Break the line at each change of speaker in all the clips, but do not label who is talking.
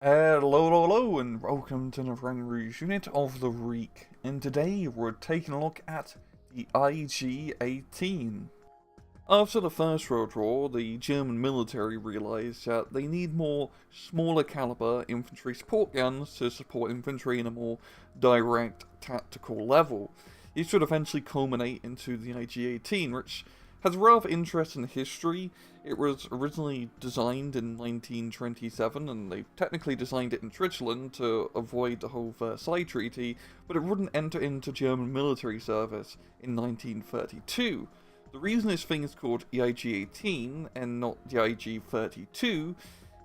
Hello, and welcome to the Ren Rouge unit of the Week. And today we're taking a look at the IG-18. After the First World War, the German military realised that they need more smaller caliber infantry support guns to support infantry in a more direct tactical level. This would eventually culminate into the IG-18, which has a rather interesting history. It was originally designed in 1927, and they technically designed it in Switzerland to avoid the whole Versailles Treaty, but it wouldn't enter into German military service in 1932. The reason this thing is called the IG-18 and not the IG-32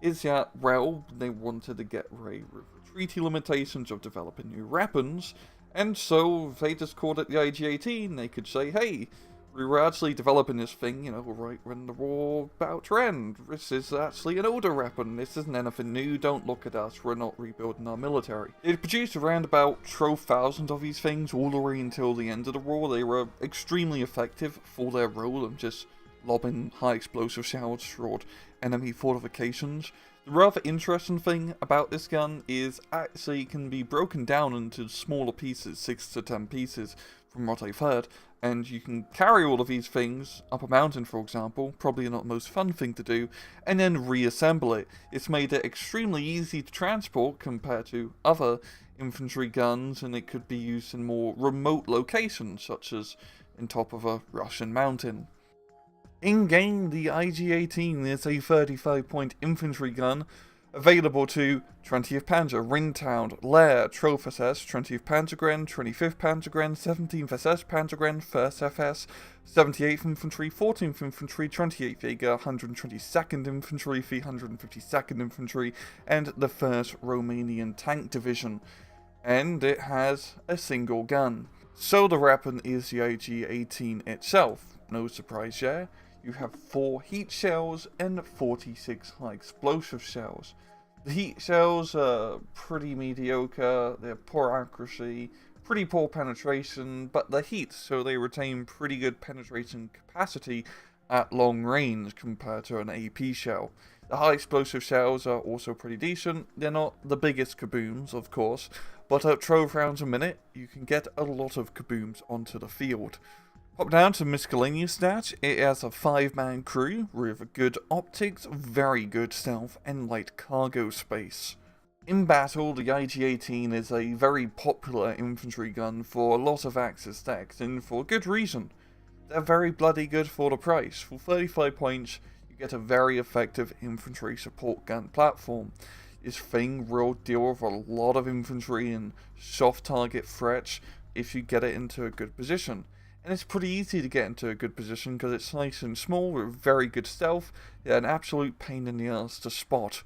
is that, well, they wanted to get rid of the treaty limitations of developing new weapons, and so they just called it the IG-18. They could say, hey, we were actually developing this thing, right when the war about to end. This is actually an older weapon. This isn't anything new. Don't look at us. We're not rebuilding our military. It produced around about 12,000 of these things all the way until the end of the war. They were extremely effective for their role of just lobbing high explosive shells toward enemy fortifications. The rather interesting thing about this gun is actually it can be broken down into smaller pieces, 6 to 10 pieces from what I've heard, and you can carry all of these things up a mountain, for example, probably not the most fun thing to do, and then reassemble it. It's made it extremely easy to transport compared to other infantry guns, and it could be used in more remote locations, such as in top of a Russian mountain. In-game, the IG-18 is a 35-point infantry gun available to 20th Panzer, Ringtaunt, Lehr, 12th SS, 20th Panzergren, 25th Panzergren, 17th SS Panzergren, 1st FS, 78th Infantry, 14th Infantry, 28th Jaeger, 122nd Infantry, 352nd Infantry, and the 1st Romanian Tank Division. And it has a single gun. So the weapon is the IG-18 itself. No surprise there. You have 4 heat shells and 46 high explosive shells. The heat shells are pretty mediocre, they're poor accuracy, pretty poor penetration, but they're heat, so they retain pretty good penetration capacity at long range compared to an AP shell. The high explosive shells are also pretty decent. They're not the biggest kabooms, of course, but at 12 rounds a minute, you can get a lot of kabooms onto the field. Pop down to miscellaneous stats. It has a 5-man crew with good optics, very good stealth, and light cargo space. In battle, the IG-18 is a very popular infantry gun for a lot of Axis decks, and for good reason. They're very bloody good for the price. For 35 points, you get a very effective infantry support gun platform. This thing will deal with a lot of infantry and soft target threats if you get it into a good position. And it's pretty easy to get into a good position because it's nice and small with very good stealth, yet an absolute pain in the ass to spot.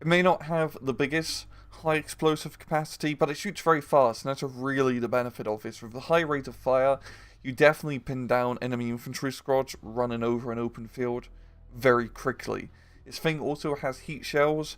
It may not have the biggest high explosive capacity, but it shoots very fast, and that's really the benefit of this. With the high rate of fire, you definitely pin down enemy infantry squads running over an open field very quickly. This thing also has heat shells.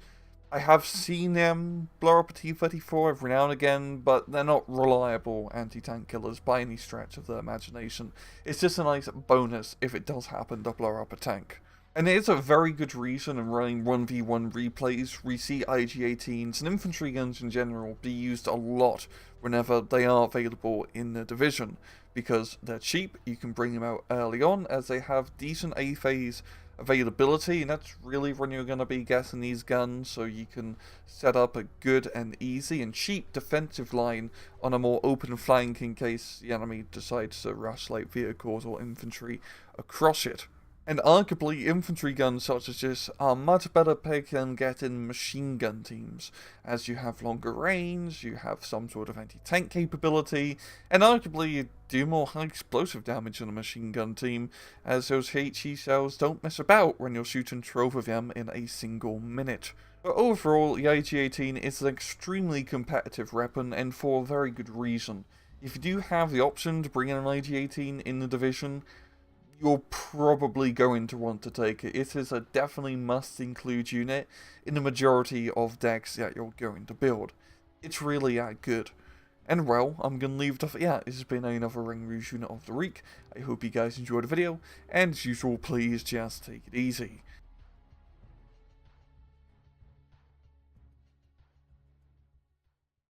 I have seen them blow up a T-34 every now and again, but they're not reliable anti-tank killers by any stretch of the imagination. It's just a nice bonus if it does happen to blow up a tank. And it is a very good reason in running 1v1 replays. We see IG-18s and infantry guns in general be used a lot whenever they are available in the division. Because they're cheap, you can bring them out early on as they have decent A-phase availability, and that's really when you're going to be getting these guns, so you can set up a good and easy and cheap defensive line on a more open flank in case the enemy decides to rush light vehicles or infantry across it. And arguably, infantry guns such as this are much better pick than getting machine gun teams, as you have longer range, you have some sort of anti-tank capability, and arguably you do more high explosive damage than a machine gun team, as those HE shells don't mess about when you're shooting 12 of them in a single minute. But overall, the IG-18 is an extremely competitive weapon, and for a very good reason. If you do have the option to bring in an IG-18 in the division, you're probably going to want to take it. It is a definitely must-include unit in the majority of decks that you're going to build. It's really that good. And well, I'm going to leave it off. Yeah, this has been another Ren Rouge unit of the week. I hope you guys enjoyed the video, and as usual, please just take it easy.